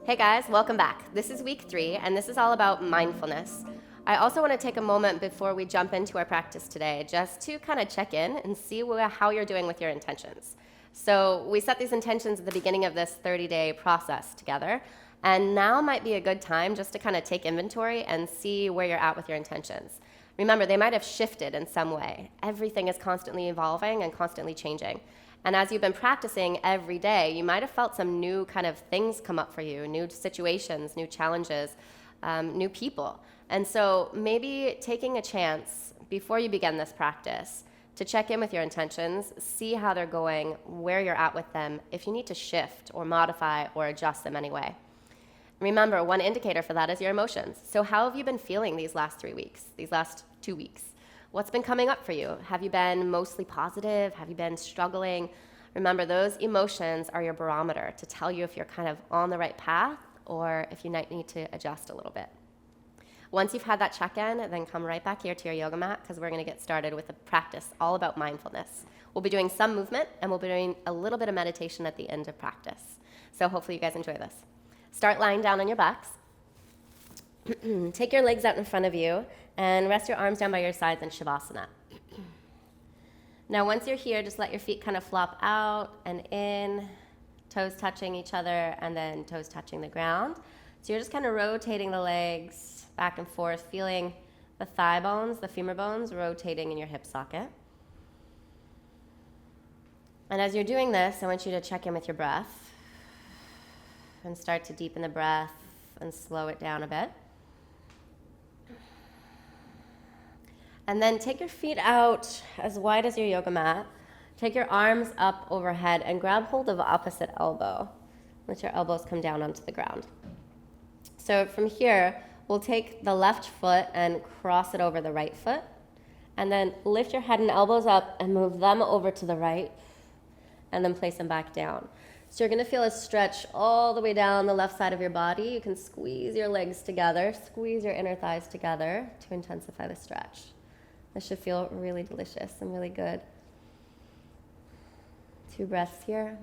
Hey guys, welcome back. This is week 3, and this is all about mindfulness. I also want to take a moment before we jump into our practice today just to kind of check in and see how you're doing with your intentions. So we set these intentions at the beginning of this 30-day process together, and now might be a good time just to kind of take inventory and see where you're at with your intentions. Remember, they might have shifted in some way. Everything is constantly evolving and constantly changing. And as you've been practicing every day, you might have felt some new kind of things come up for you, new situations, new challenges, new people. And so maybe taking a chance before you begin this practice to check in with your intentions, see how they're going, where you're at with them, if you need to shift or modify or adjust them anyway. Remember, one indicator for that is your emotions. So how have you been feeling these last 3 weeks, these last 2 weeks? What's been coming up for you? Have you been mostly positive? Have you been struggling? Remember, those emotions are your barometer to tell you if you're kind of on the right path or if you might need to adjust a little bit. Once you've had that check-in, then come right back here to your yoga mat because we're going to get started with a practice all about mindfulness. We'll be doing some movement and we'll be doing a little bit of meditation at the end of practice. So hopefully you guys enjoy this. Start lying down on your backs. Take your legs out in front of you and rest your arms down by your sides in Shavasana. Now once you're here, just let your feet kind of flop out and in, toes touching each other and then toes touching the ground. So you're just kind of rotating the legs back and forth, feeling the thigh bones, the femur bones rotating in your hip socket. And as you're doing this, I want you to check in with your breath and start to deepen the breath and slow it down a bit. And then take your feet out as wide as your yoga mat. Take your arms up overhead and grab hold of the opposite elbow. Let your elbows come down onto the ground. So from here, we'll take the left foot and cross it over the right foot. And then lift your head and elbows up and move them over to the right. And then place them back down. So you're going to feel a stretch all the way down the left side of your body. You can squeeze your legs together, squeeze your inner thighs together to intensify the stretch. This should feel really delicious and really good. 2 breaths here.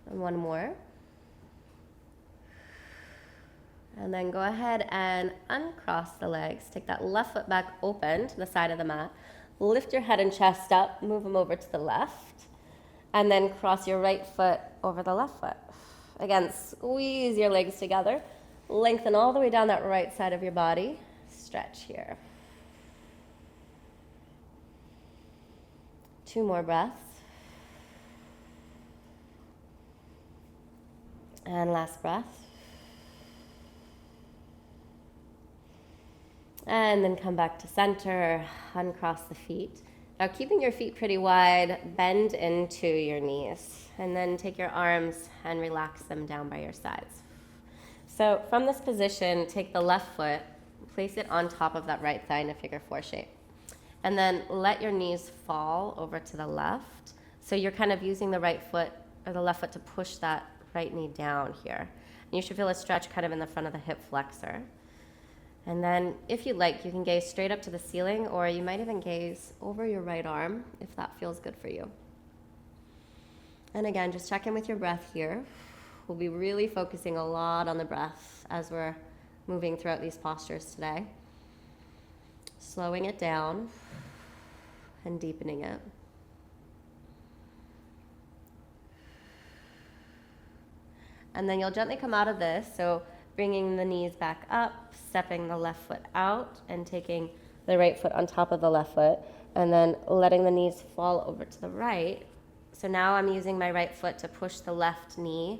And 1 more. And then go ahead and uncross the legs. Take that left foot back open to the side of the mat. Lift your head and chest up, move them over to the left. And then cross your right foot over the left foot. Again, squeeze your legs together. Lengthen all the way down that right side of your body. Stretch here. 2 more breaths. And last breath. And then come back to center, uncross the feet. Now keeping your feet pretty wide, bend into your knees. And then take your arms and relax them down by your sides. So from this position, take the left foot, place it on top of that right thigh in a figure 4 shape. And then let your knees fall over to the left. So you're kind of using the right foot or the left foot to push that right knee down here. And you should feel a stretch kind of in the front of the hip flexor. And then if you like, you can gaze straight up to the ceiling, or you might even gaze over your right arm if that feels good for you. And again, just check in with your breath here. We'll be really focusing a lot on the breath as we're moving throughout these postures today. Slowing it down and deepening it. And then you'll gently come out of this, so bringing the knees back up, stepping the left foot out, and taking the right foot on top of the left foot, and then letting the knees fall over to the right. So now I'm using my right foot to push the left knee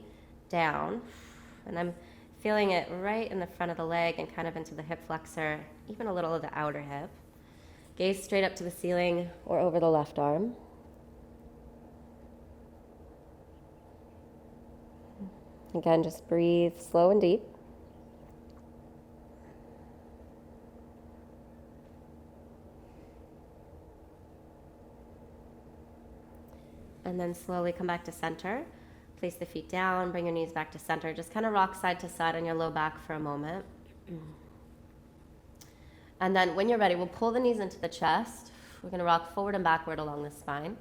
down, and I'm feeling it right in the front of the leg and kind of into the hip flexor, even a little of the outer hip. Gaze straight up to the ceiling or over the left arm. Again, just breathe slow and deep. And then slowly come back to center. Place the feet down, bring your knees back to center. Just kind of rock side to side on your low back for a moment. And then when you're ready, we'll pull the knees into the chest. We're going to rock forward and backward along the spine.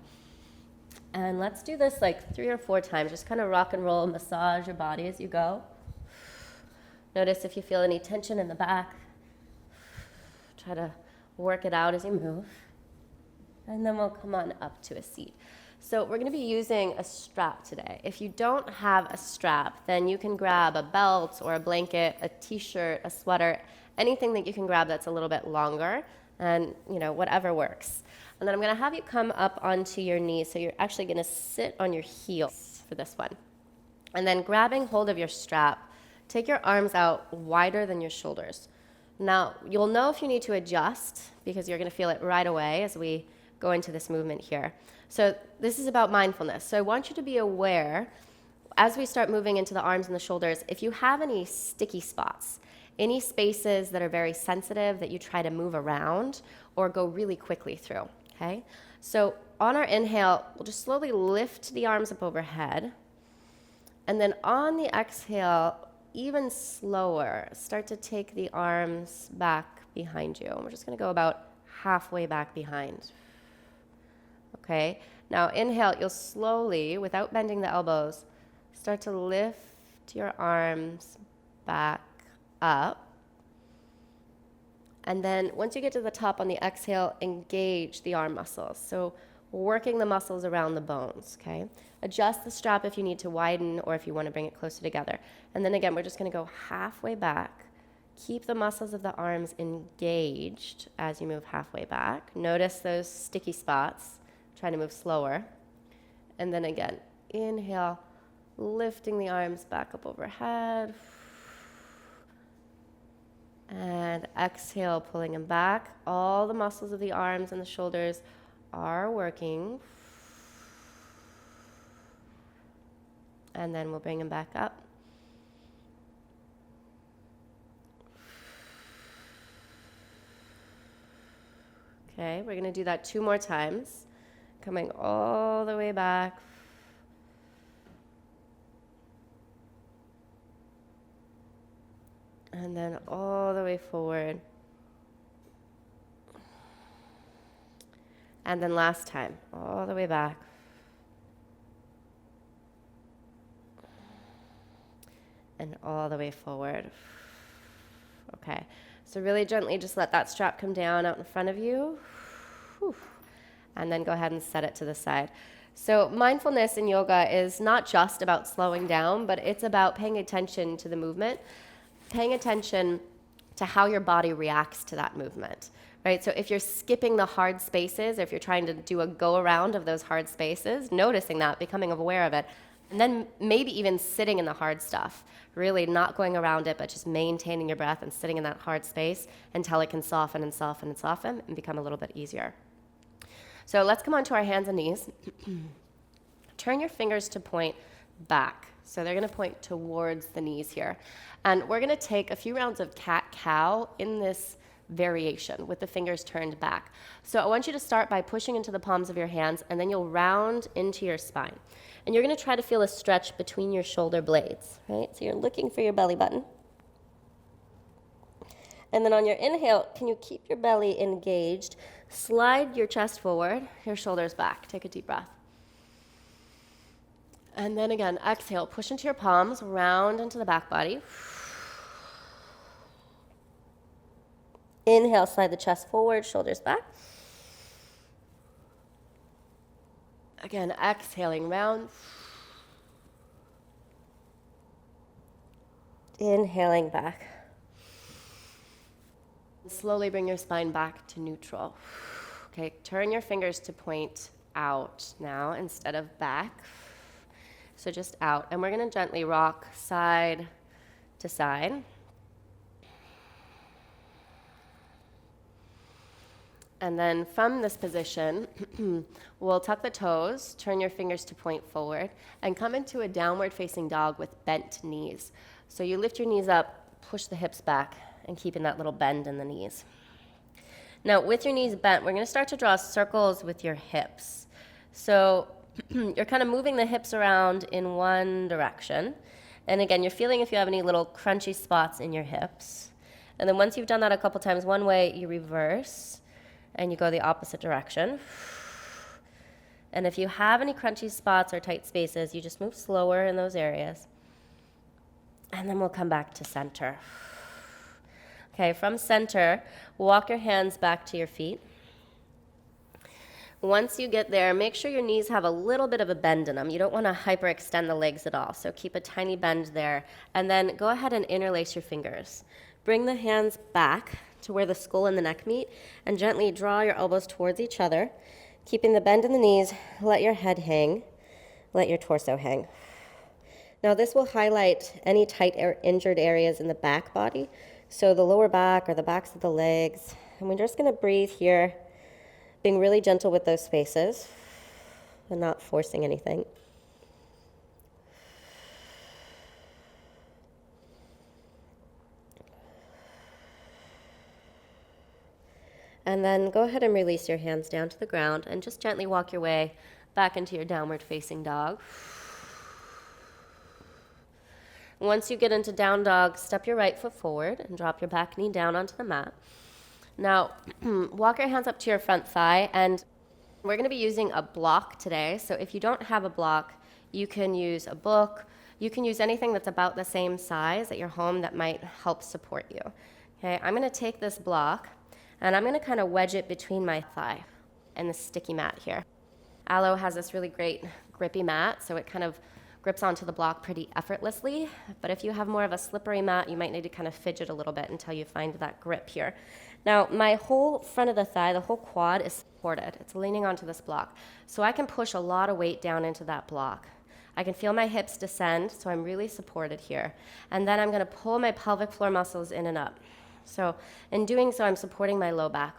And let's do this like 3 or 4 times. Just kind of rock and roll, massage your body as you go. Notice if you feel any tension in the back. Try to work it out as you move. And then we'll come on up to a seat. So we're going to be using a strap today. If you don't have a strap, then you can grab a belt or a blanket, a t-shirt, a sweater, anything that you can grab that's a little bit longer, and whatever works. And then I'm going to have you come up onto your knees. So you're actually going to sit on your heels for this one. And then grabbing hold of your strap, take your arms out wider than your shoulders. Now, you'll know if you need to adjust because you're going to feel it right away as we go into this movement here. So this is about mindfulness. So I want you to be aware as we start moving into the arms and the shoulders, if you have any sticky spots, any spaces that are very sensitive that you try to move around or go really quickly through, okay? So on our inhale, we'll just slowly lift the arms up overhead. And then on the exhale, even slower, start to take the arms back behind you. And we're just going to go about halfway back behind. Okay, now inhale, you'll slowly, without bending the elbows, start to lift your arms back up. And then once you get to the top on the exhale, engage the arm muscles. So working the muscles around the bones, okay? Adjust the strap if you need to widen or if you want to bring it closer together. And then again, we're just going to go halfway back. Keep the muscles of the arms engaged as you move halfway back. Notice those sticky spots. Trying to move slower. And then again, inhale, lifting the arms back up overhead. And exhale, pulling them back. All the muscles of the arms and the shoulders are working. And then we'll bring them back up. Okay, we're going to do that 2 more times. Coming all the way back. And then all the way forward. And then last time, all the way back. And all the way forward. Okay, so really gently just let that strap come down out in front of you. Whew. And then go ahead and set it to the side. So mindfulness in yoga is not just about slowing down, but it's about paying attention to the movement, paying attention to how your body reacts to that movement, right? So if you're skipping the hard spaces, or if you're trying to do a go around of those hard spaces, noticing that, becoming aware of it, and then maybe even sitting in the hard stuff, really not going around it, but just maintaining your breath and sitting in that hard space until it can soften and soften and soften and become a little bit easier. So let's come onto our hands and knees. Turn your fingers to point back. So they're going to point towards the knees here. And we're going to take a few rounds of cat-cow in this variation with the fingers turned back. So I want you to start by pushing into the palms of your hands, and then you'll round into your spine. And you're going to try to feel a stretch between your shoulder blades, right? So you're looking for your belly button. And then on your inhale, can you keep your belly engaged? Slide your chest forward, your shoulders back. Take a deep breath. And then again, exhale, push into your palms, round into the back body. Inhale, slide the chest forward, shoulders back. Again, exhaling, round. Inhaling back. Slowly bring your spine back to neutral. Okay, turn your fingers to point out now instead of back. So just out. And we're going to gently rock side to side. And then from this position, we'll tuck the toes, turn your fingers to point forward, and come into a downward facing dog with bent knees. So you lift your knees up, push the hips back, and keep in that little bend in the knees. Now, with your knees bent, we're going to start to draw circles with your hips. So you're kind of moving the hips around in one direction. And again, you're feeling if you have any little crunchy spots in your hips. And then once you've done that a couple times, one way, you reverse, and you go the opposite direction. And if you have any crunchy spots or tight spaces, you just move slower in those areas. And then we'll come back to center. Okay, from center, walk your hands back to your feet. Once you get there, make sure your knees have a little bit of a bend in them. You don't want to hyperextend the legs at all, so keep a tiny bend there. And then go ahead and interlace your fingers. Bring the hands back to where the skull and the neck meet, and gently draw your elbows towards each other, keeping the bend in the knees. Let your head hang, let your torso hang. Now this will highlight any tight or injured areas in the back body, so the lower back or the backs of the legs. And we're just going to breathe here, being really gentle with those spaces and not forcing anything. And then go ahead and release your hands down to the ground and just gently walk your way back into your downward facing dog. Once you get into down dog, step your right foot forward and drop your back knee down onto the mat. Now, walk your hands up to your front thigh, and we're going to be using a block today. So if you don't have a block, you can use a book. You can use anything that's about the same size at your home that might help support you. Okay, I'm going to take this block, and I'm going to kind of wedge it between my thigh and the sticky mat here. Aloe has this really great grippy mat, so it kind of grips onto the block pretty effortlessly. But if you have more of a slippery mat, you might need to kind of fidget a little bit until you find that grip here. Now, my whole front of the thigh, the whole quad is supported. It's leaning onto this block. So I can push a lot of weight down into that block. I can feel my hips descend, so I'm really supported here. And then I'm going to pull my pelvic floor muscles in and up. So in doing so, I'm supporting my low back.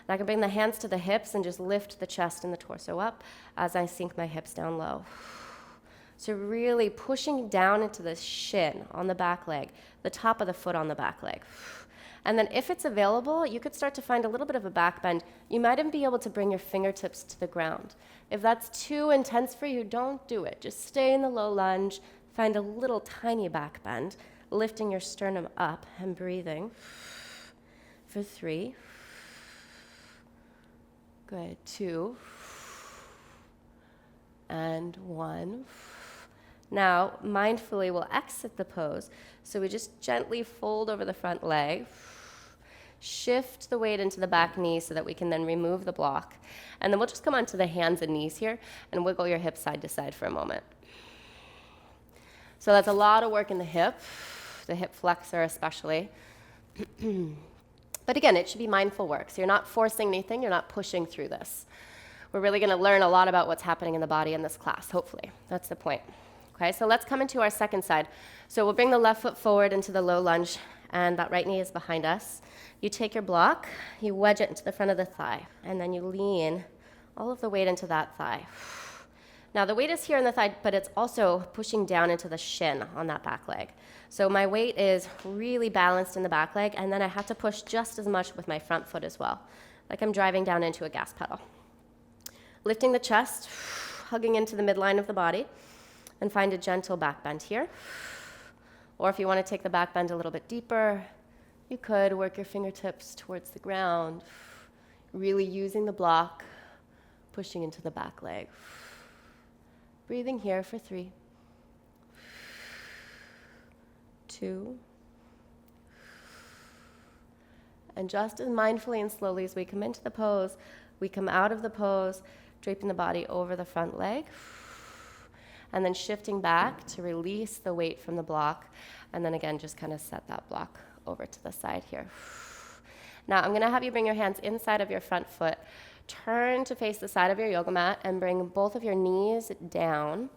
And I can bring the hands to the hips and just lift the chest and the torso up as I sink my hips down low. So really pushing down into the shin on the back leg, the top of the foot on the back leg. And then if it's available, you could start to find a little bit of a back bend. You might even be able to bring your fingertips to the ground. If that's too intense for you, don't do it. Just stay in the low lunge, find a little tiny back bend, lifting your sternum up and breathing for 3. Good, 2. And 1. Now, mindfully, we'll exit the pose. So we just gently fold over the front leg, shift the weight into the back knee so that we can then remove the block. And then we'll just come onto the hands and knees here and wiggle your hips side to side for a moment. So that's a lot of work in the hip flexor especially. But again, it should be mindful work. So you're not forcing anything, you're not pushing through this. We're really going to learn a lot about what's happening in the body in this class, hopefully. That's the point. Okay, so let's come into our second side. So we'll bring the left foot forward into the low lunge, and that right knee is behind us. You take your block, you wedge it into the front of the thigh, and then you lean all of the weight into that thigh. Now, the weight is here in the thigh, but it's also pushing down into the shin on that back leg. So my weight is really balanced in the back leg, and then I have to push just as much with my front foot as well, like I'm driving down into a gas pedal. Lifting the chest, hugging into the midline of the body, and find a gentle back bend here. Or if you want to take the back bend a little bit deeper, you could work your fingertips towards the ground, really using the block, pushing into the back leg. Breathing here for 3, 2, and just as mindfully and slowly as we come into the pose, we come out of the pose, draping the body over the front leg, and then shifting back to release the weight from the block, and then again, just kind of set that block over to the side here. Now, I'm going to have you bring your hands inside of your front foot, turn to face the side of your yoga mat, and bring both of your knees down.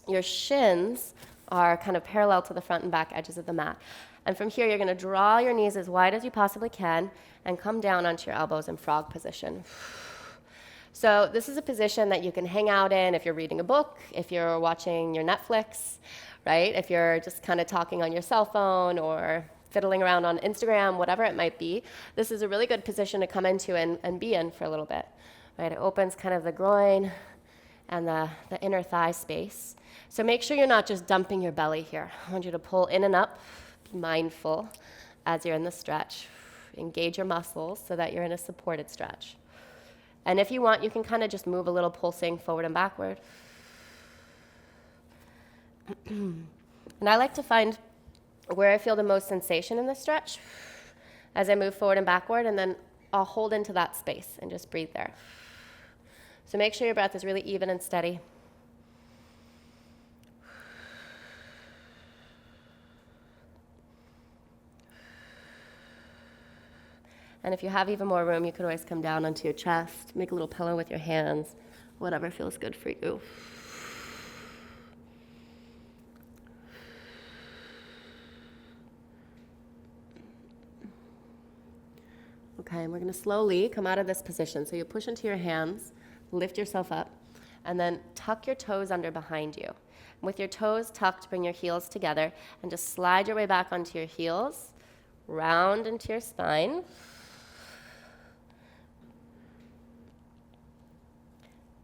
Your shins are kind of parallel to the front and back edges of the mat. And from here, you're going to draw your knees as wide as you possibly can and come down onto your elbows in frog position. So this is a position that you can hang out in if you're reading a book, if you're watching your Netflix, right? If you're just kind of talking on your cell phone or fiddling around on Instagram, whatever it might be. This is a really good position to come into and be in for a little bit, right? It opens kind of the groin and the inner thigh space. So make sure you're not just dumping your belly here. I want you to pull in and up, be mindful as you're in the stretch. Engage your muscles so that you're in a supported stretch. And if you want, you can kind of just move a little, pulsing forward and backward. And I like to find where I feel the most sensation in the stretch as I move forward and backward, and then I'll hold into that space and just breathe there. So make sure your breath is really even and steady. And if you have even more room, you can always come down onto your chest, make a little pillow with your hands, whatever feels good for you. Okay, and we're going to slowly come out of this position. So you push into your hands, lift yourself up, and then tuck your toes under behind you. With your toes tucked, bring your heels together, and just slide your way back onto your heels, round into your spine.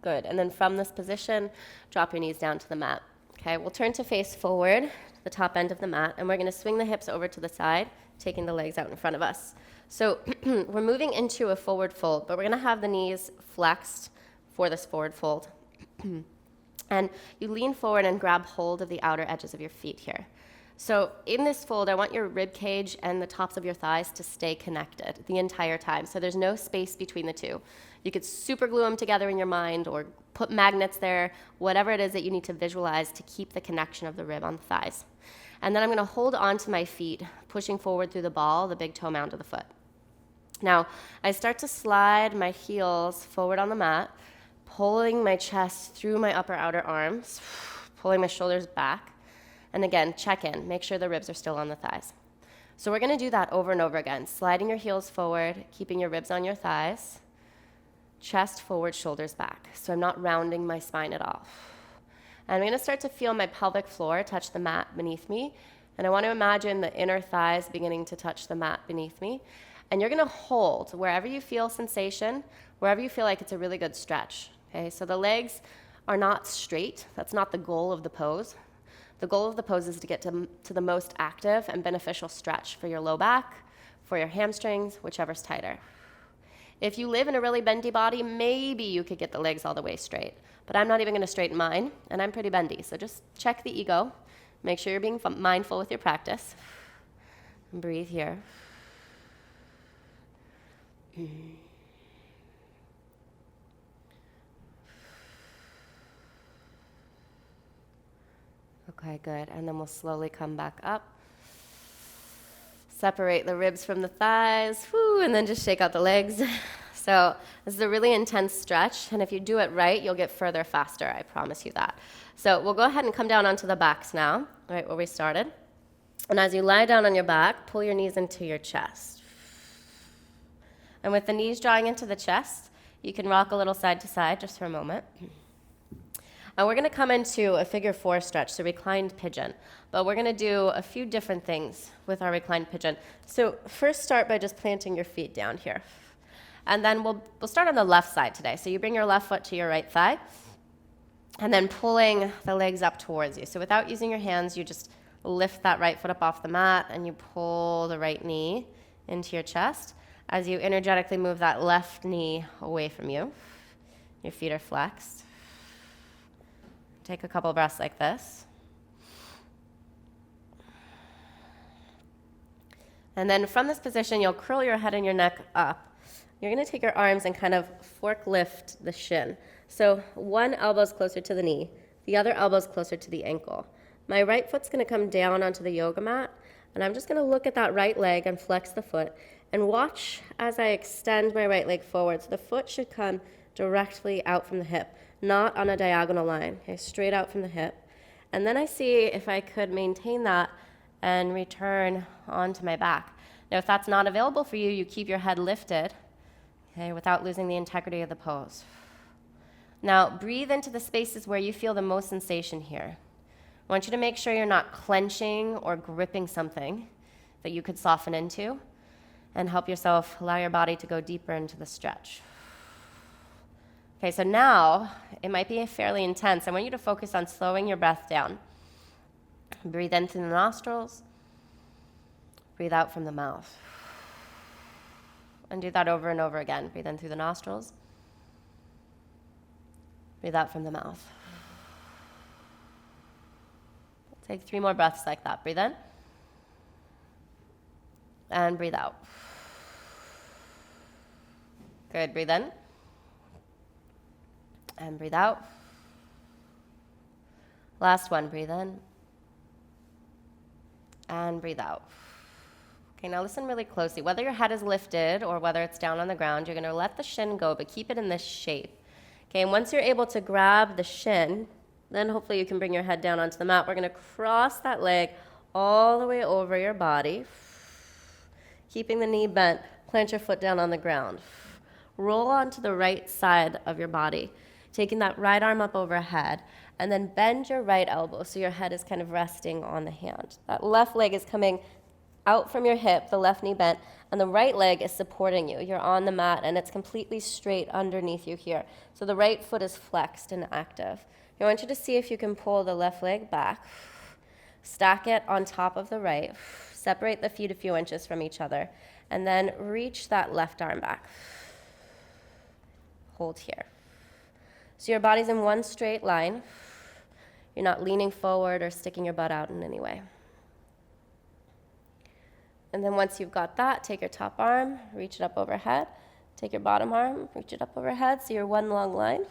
Good, and then from this position, drop your knees down to the mat. Okay, we'll turn to face forward, to the top end of the mat, and we're going to swing the hips over to the side, taking the legs out in front of us. So we're moving into a forward fold, but we're going to have the knees flexed for this forward fold. And you lean forward and grab hold of the outer edges of your feet here. So in this fold, I want your rib cage and the tops of your thighs to stay connected the entire time. So there's no space between the two. You could super glue them together in your mind or put magnets there, whatever it is that you need to visualize to keep the connection of the rib on the thighs. And then I'm going to hold on to my feet, pushing forward through the ball, the big toe mound of the foot. Now, I start to slide my heels forward on the mat, pulling my chest through my upper outer arms, pulling my shoulders back. And again, check in, make sure the ribs are still on the thighs. So we're going to do that over and over again, sliding your heels forward, keeping your ribs on your thighs, chest forward, shoulders back. So I'm not rounding my spine at all. And I'm going to start to feel my pelvic floor touch the mat beneath me. And I want to imagine the inner thighs beginning to touch the mat beneath me. And you're going to hold wherever you feel sensation, wherever you feel like it's a really good stretch. Okay, so the legs are not straight. That's not the goal of the pose. The goal of the pose is to get to the most active and beneficial stretch for your low back, for your hamstrings, whichever's tighter. If you live in a really bendy body, maybe you could get the legs all the way straight. But I'm not even going to straighten mine, and I'm pretty bendy. So just check the ego. Make sure you're being mindful with your practice. And breathe here. Okay, good. And then we'll slowly come back up. Separate the ribs from the thighs, and then just shake out the legs. So this is a really intense stretch, and if you do it right, you'll get further faster, I promise you that. So we'll go ahead and come down onto the backs now, right where we started. And as you lie down on your back, pull your knees into your chest. And with the knees drawing into the chest, you can rock a little side to side just for a moment. And we're going to come into a figure 4 stretch, so reclined pigeon. But we're going to do a few different things with our reclined pigeon. So first start by just planting your feet down here. And then we'll start on the left side today. So you bring your left foot to your right thigh, and then pulling the legs up towards you. So without using your hands, you just lift that right foot up off the mat, and you pull the right knee into your chest as you energetically move that left knee away from you. Your feet are flexed. Take a couple breaths like this. And then from this position, you'll curl your head and your neck up. You're going to take your arms and kind of fork lift the shin. So one elbow's closer to the knee, the other elbow's closer to the ankle. My right foot's going to come down onto the yoga mat, and I'm just going to look at that right leg and flex the foot, and watch as I extend my right leg forward. So the foot should come directly out from the hip, not on a diagonal line, okay, straight out from the hip. And then I see if I could maintain that and return onto my back. Now, if that's not available for you, you keep your head lifted, okay, without losing the integrity of the pose. Now, breathe into the spaces where you feel the most sensation here. I want you to make sure you're not clenching or gripping something that you could soften into, and help yourself allow your body to go deeper into the stretch. Okay, so now it might be fairly intense. I want you to focus on slowing your breath down. Breathe in through the nostrils. Breathe out from the mouth. And do that over and over again. Breathe in through the nostrils. Breathe out from the mouth. Take 3 more breaths like that. Breathe in. And breathe out. Good. Breathe in. And breathe out. Last one. Breathe in. And breathe out. Okay, now listen really closely. Whether your head is lifted or whether it's down on the ground, you're going to let the shin go, but keep it in this shape. Okay, and once you're able to grab the shin, then hopefully you can bring your head down onto the mat. We're going to cross that leg all the way over your body, keeping the knee bent. Plant your foot down on the ground. Roll onto the right side of your body, taking that right arm up overhead, and then bend your right elbow so your head is kind of resting on the hand. That left leg is coming out from your hip, the left knee bent, and the right leg is supporting you. You're on the mat, and it's completely straight underneath you here. So the right foot is flexed and active. I want you to see if you can pull the left leg back, stack it on top of the right, separate the feet a few inches from each other, and then reach that left arm back. Hold here. So your body's in one straight line. You're not leaning forward or sticking your butt out in any way. And then once you've got that, take your top arm, reach it up overhead. Take your bottom arm, reach it up overhead, so you're one long line.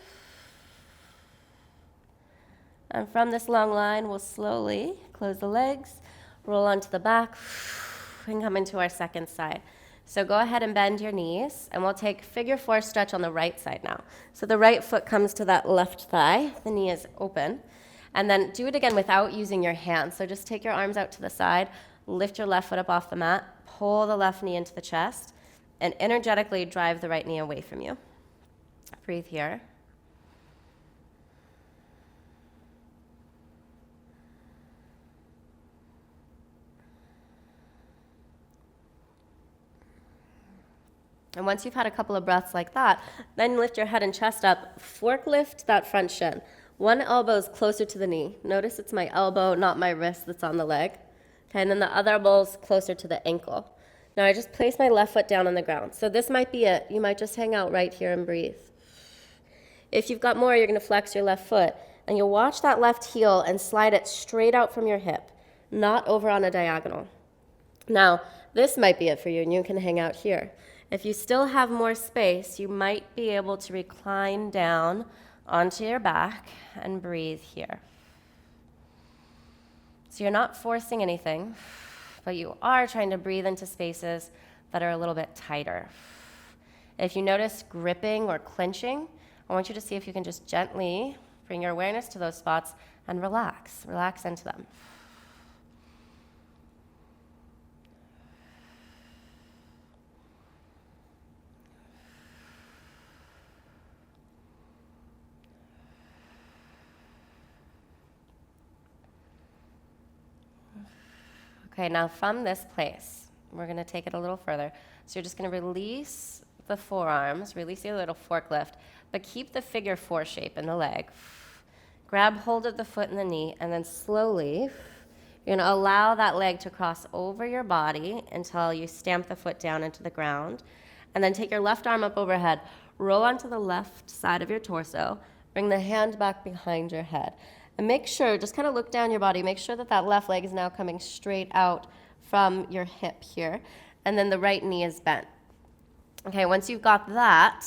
And from this long line, we'll slowly close the legs, roll onto the back, and come into our second side. So go ahead and bend your knees, and we'll take figure 4 stretch on the right side now. So the right foot comes to that left thigh, the knee is open. And then do it again without using your hands. So just take your arms out to the side, lift your left foot up off the mat, pull the left knee into the chest, and energetically drive the right knee away from you. Breathe here. And once you've had a couple of breaths like that, then lift your head and chest up, fork lift that front shin. One elbow is closer to the knee. Notice it's my elbow, not my wrist that's on the leg. Okay, and then the other elbow is closer to the ankle. Now I just place my left foot down on the ground. So this might be it. You might just hang out right here and breathe. If you've got more, you're going to flex your left foot, and you'll watch that left heel and slide it straight out from your hip, not over on a diagonal. Now, this might be it for you, and you can hang out here. If you still have more space, you might be able to recline down onto your back and breathe here. So you're not forcing anything, but you are trying to breathe into spaces that are a little bit tighter. If you notice gripping or clenching, I want you to see if you can just gently bring your awareness to those spots and relax. Relax into them. Okay, now from this place, we're going to take it a little further. So you're just going to release the forearms, release the little fork lift, but keep the figure 4 shape in the leg. Grab hold of the foot and the knee, and then slowly, you're going to allow that leg to cross over your body until you stamp the foot down into the ground. And then take your left arm up overhead, roll onto the left side of your torso, bring the hand back behind your head. And make sure, just kind of look down your body, make sure that that left leg is now coming straight out from your hip here, and then the right knee is bent. Okay, once you've got that,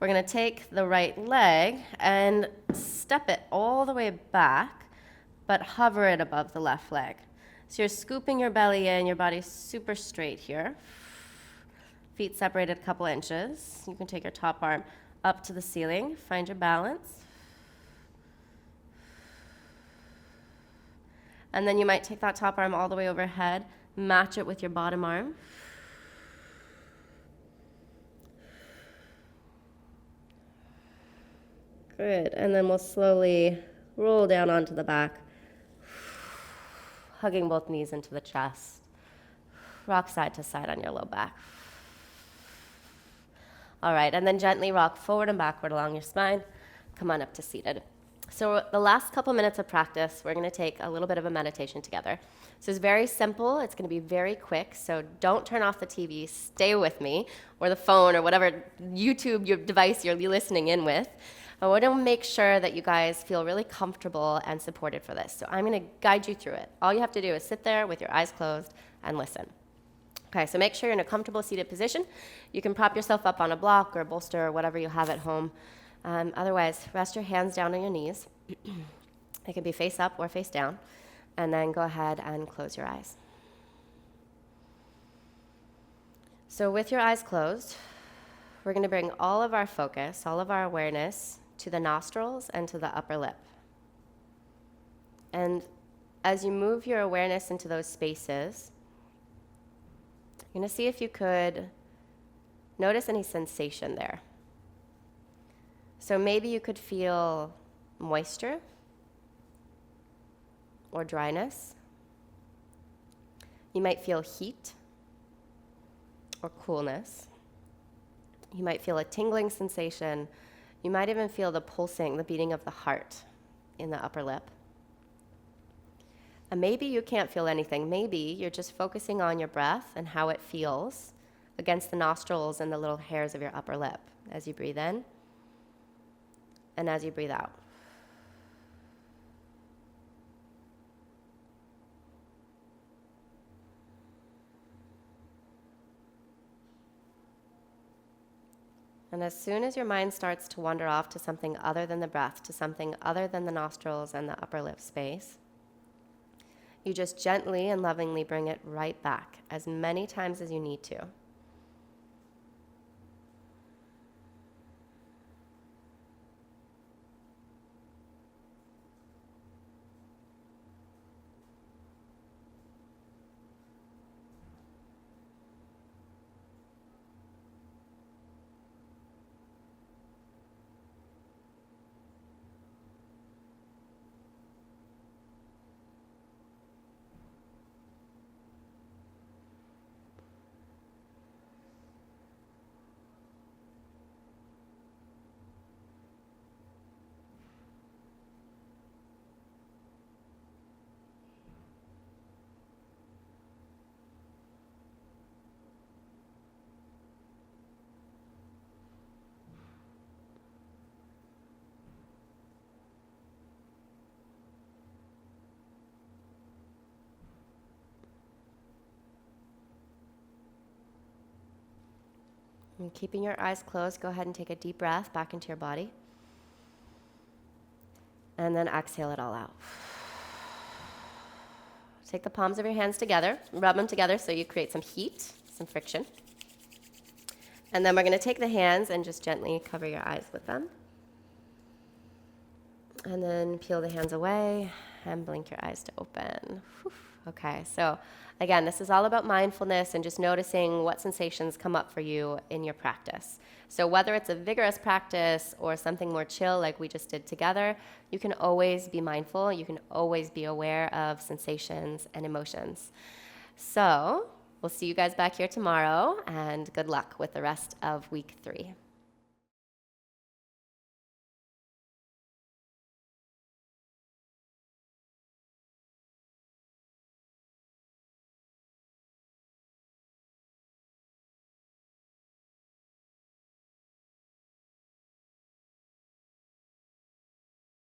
we're going to take the right leg and step it all the way back, but hover it above the left leg. So you're scooping your belly in, your body's super straight here. Feet separated a couple inches. You can take your top arm up to the ceiling, find your balance. And then you might take that top arm all the way overhead, match it with your bottom arm. Good, and then we'll slowly roll down onto the back, hugging both knees into the chest. Rock side to side on your low back. All right, and then gently rock forward and backward along your spine. Come on up to seated. So the last couple minutes of practice, we're going to take a little bit of a meditation together. So it's very simple. It's going to be very quick. So don't turn off the TV. Stay with me, or the phone, or whatever YouTube your device you're listening in with. I want to make sure that you guys feel really comfortable and supported for this. So I'm going to guide you through it. All you have to do is sit there with your eyes closed and listen. Okay, so make sure you're in a comfortable seated position. You can prop yourself up on a block or a bolster or whatever you have at home. Otherwise, rest your hands down on your knees. It can be face up or face down. And then go ahead and close your eyes. So with your eyes closed, we're going to bring all of our focus, all of our awareness to the nostrils and to the upper lip. And as you move your awareness into those spaces, you're going to see if you could notice any sensation there. So maybe you could feel moisture or dryness. You might feel heat or coolness. You might feel a tingling sensation. You might even feel the pulsing, the beating of the heart in the upper lip. And maybe you can't feel anything. Maybe you're just focusing on your breath and how it feels against the nostrils and the little hairs of your upper lip as you breathe in and as you breathe out. And as soon as your mind starts to wander off to something other than the breath, to something other than the nostrils and the upper lip space, you just gently and lovingly bring it right back as many times as you need to. And keeping your eyes closed, go ahead and take a deep breath back into your body. And then exhale it all out. Take the palms of your hands together, rub them together so you create some heat, some friction. And then we're going to take the hands and just gently cover your eyes with them. And then peel the hands away and blink your eyes to open. Whew. Okay, so again, this is all about mindfulness and just noticing what sensations come up for you in your practice. So whether it's a vigorous practice or something more chill like we just did together, you can always be mindful. You can always be aware of sensations and emotions. So we'll see you guys back here tomorrow, and good luck with the rest of week 3.